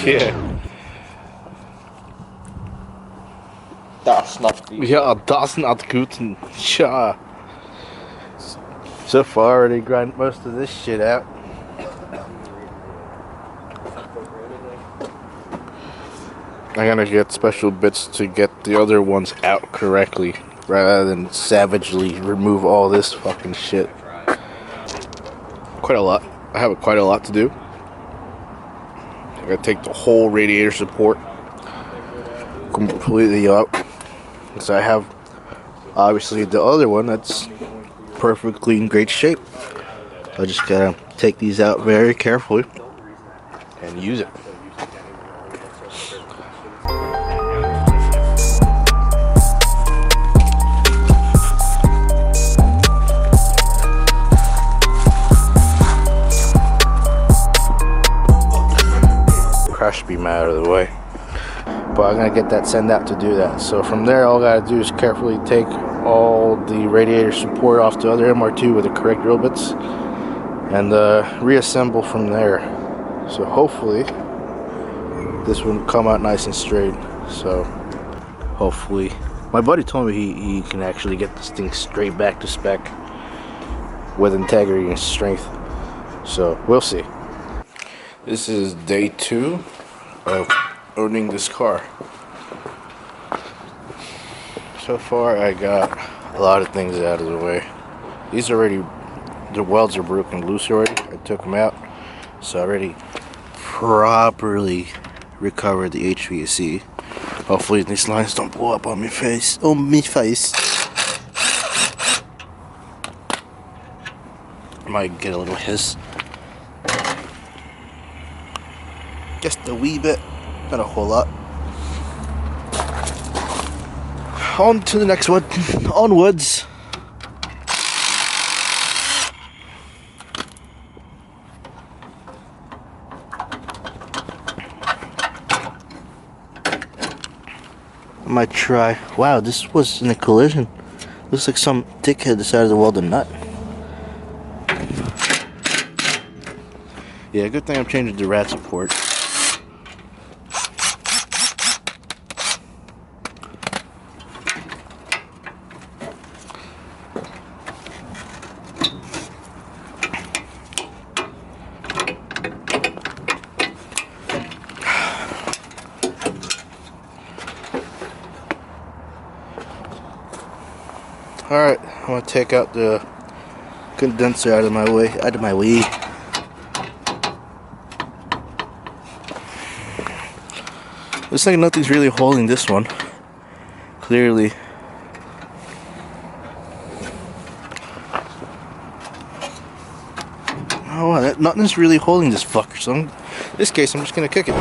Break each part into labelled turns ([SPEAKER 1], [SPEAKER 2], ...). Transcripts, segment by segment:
[SPEAKER 1] Yeah.
[SPEAKER 2] Das not good.
[SPEAKER 1] Yeah, that's not good. Tja. So far, I already grind most of this shit out. I'm gonna get special bits to get the other ones out correctly, rather than savagely remove all this fucking shit. Quite a lot. I have quite a lot to do. I gotta take the whole radiator support completely up. So I have obviously the other one that's perfectly in great shape. I just gotta take these out very carefully and use it. Crash beam out of the way, but I'm gonna get that send out to do that. So from there, all I gotta do is carefully take all the radiator support off the other MR2 with the correct drill bits and reassemble from there. So hopefully this will come out nice and straight. So hopefully, my buddy told me he can actually get this thing straight back to spec with integrity and strength. So we'll see. This is day 2 of owning this car. So far I got a lot of things out of the way. These already, the welds are broken loose already. I took them out. So I already properly recovered the HVAC. Hopefully these lines don't blow up on my face. Might get a little hiss. Just a wee bit, not a whole lot. On to the next one. Onwards. I might try. Wow, this was in a collision. Looks like some dickhead decided to weld a nut. Yeah, good thing I'm changing the rat support. Alright, I'm gonna take out the condenser out of my way. Looks like nothing's really holding this one. Clearly. Oh wow, nothing's really holding this fucker, so in this case I'm just gonna kick it.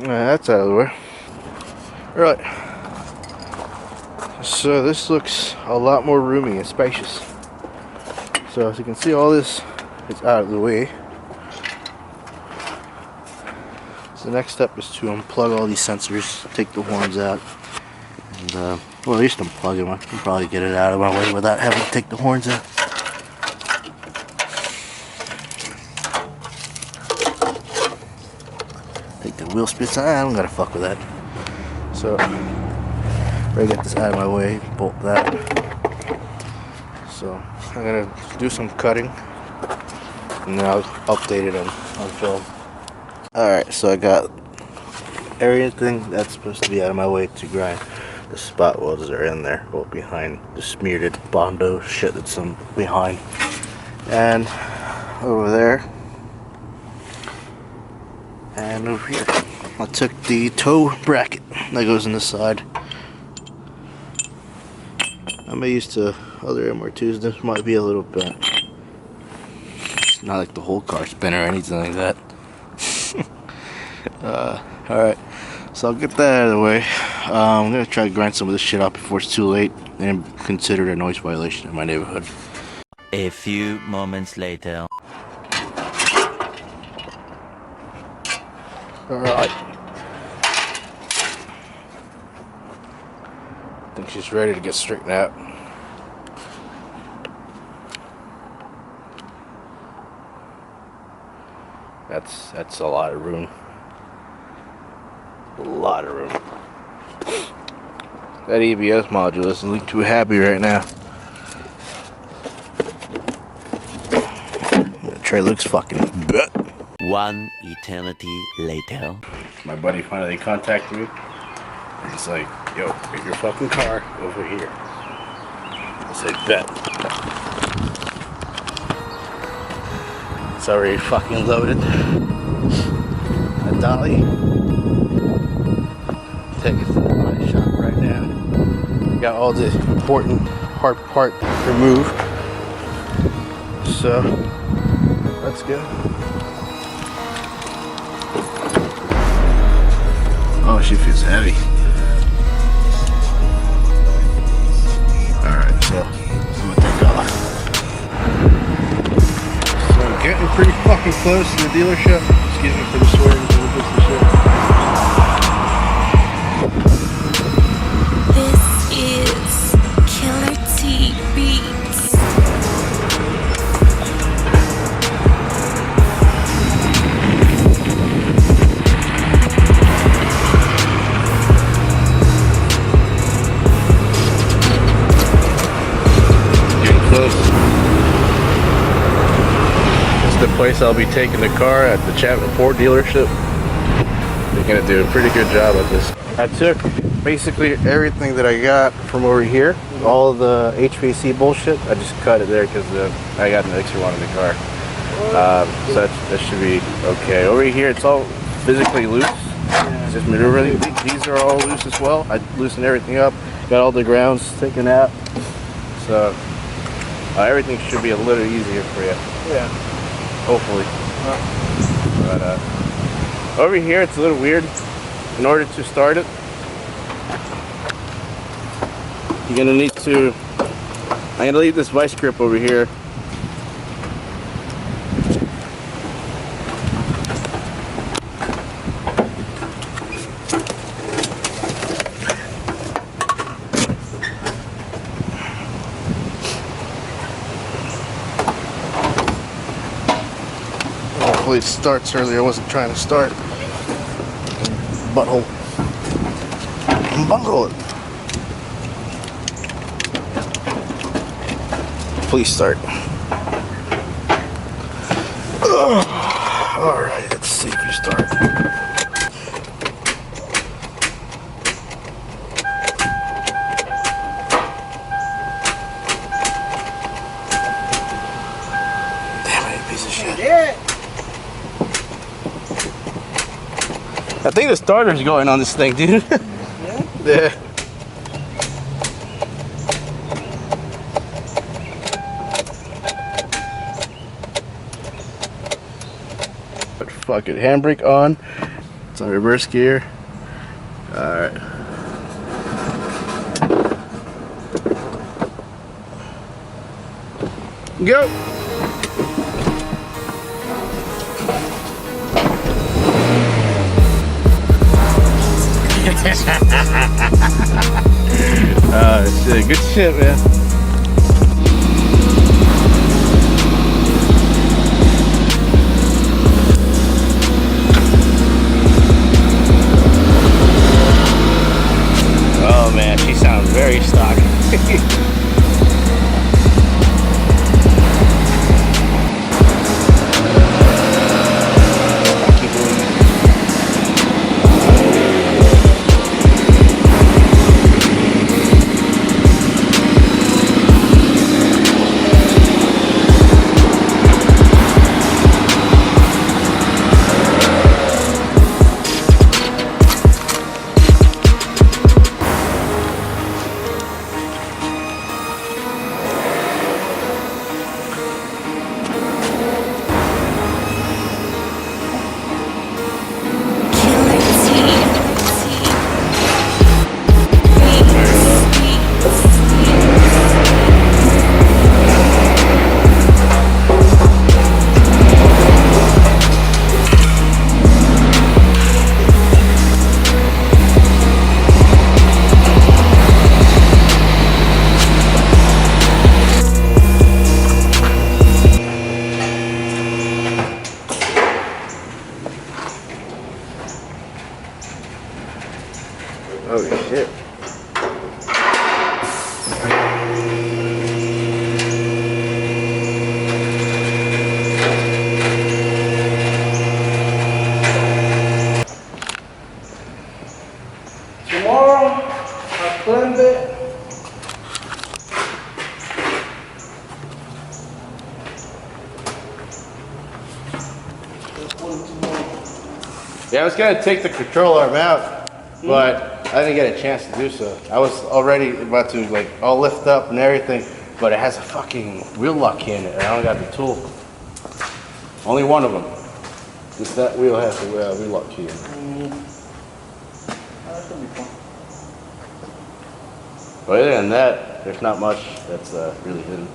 [SPEAKER 1] That's out of the way. Right. So this looks a lot more roomy and spacious. So as you can see, all this is out of the way. So the next step is to unplug all these sensors, take the horns out, and well, at least unplug them. I can probably get it out of my way without having to take the horns out. Take the wheel splits out. I don't gotta fuck with that. So I get this out of my way, bolt that. So I'm gonna do some cutting and then I'll update it on film. Alright, so I got everything that's supposed to be out of my way to grind. The spot welds are in there, well behind the smeared Bondo shit that's behind. And over there. And over here. I took the toe bracket that goes in the side. I'm used to other MR2s, this might be a little bit. It's not like the whole car spin or anything like that. Alright, so I'll get that out of the way. I'm gonna try to grind some of this shit out before it's too late and consider it a noise violation in my neighborhood.
[SPEAKER 3] A few moments later.
[SPEAKER 1] Alright. I think she's ready to get straightened out. That's a lot of room. A lot of room. That ABS module doesn't look too happy right now. The tray looks fucking good.
[SPEAKER 3] One eternity later.
[SPEAKER 1] My buddy finally contacted me. He's like, yo, get your fucking car over here. I said, bet. It's already fucking loaded. A dolly. Take it to the body shop right now. Got all the important hard part removed. So, let's go. Oh, she feels heavy. Alright, so I'm gonna take off. So I'm getting pretty fucking close to the dealership. Excuse me for the swearing.
[SPEAKER 4] This is Killer T Beats.
[SPEAKER 1] Getting close. This is the place I'll be taking the car at the Chapman Ford dealership. They're gonna do a pretty good job at this. I took basically everything that I got from over here, all of the HVAC bullshit. I just cut it there because I got an extra one in the car. So that should be okay. Over here, it's all physically loose. It's just maneuvering. These are all loose as well. I loosened everything up. Got all the grounds taken out. So everything should be a little easier for you.
[SPEAKER 2] Yeah.
[SPEAKER 1] Hopefully. But over here, it's a little weird. In order to start it, you're gonna need to. I'm gonna leave this vice grip over here. Hopefully it starts earlier. I wasn't trying to start. Butthole. Bungle it. Please start. Alright, let's see if you start. Damn it, you piece of shit.
[SPEAKER 2] Yeah.
[SPEAKER 1] I think the starter's going on this thing, dude. Yeah. But fuck it, handbrake on. It's on reverse gear. Alright. Go! Oh shit, good shit, man. Oh man, she sounds very stock. Holy shit. Tomorrow, I cleanse it. Yeah, I was gonna take the control arm out, but I didn't get a chance to do so. I was already about to like all lift up and everything, but it has a fucking wheel lock key in it, and I don't got the tool. Only one of them. Just that wheel has a wheel lock key in it.
[SPEAKER 2] That should be fun.
[SPEAKER 1] But other than that, there's not much that's really hidden.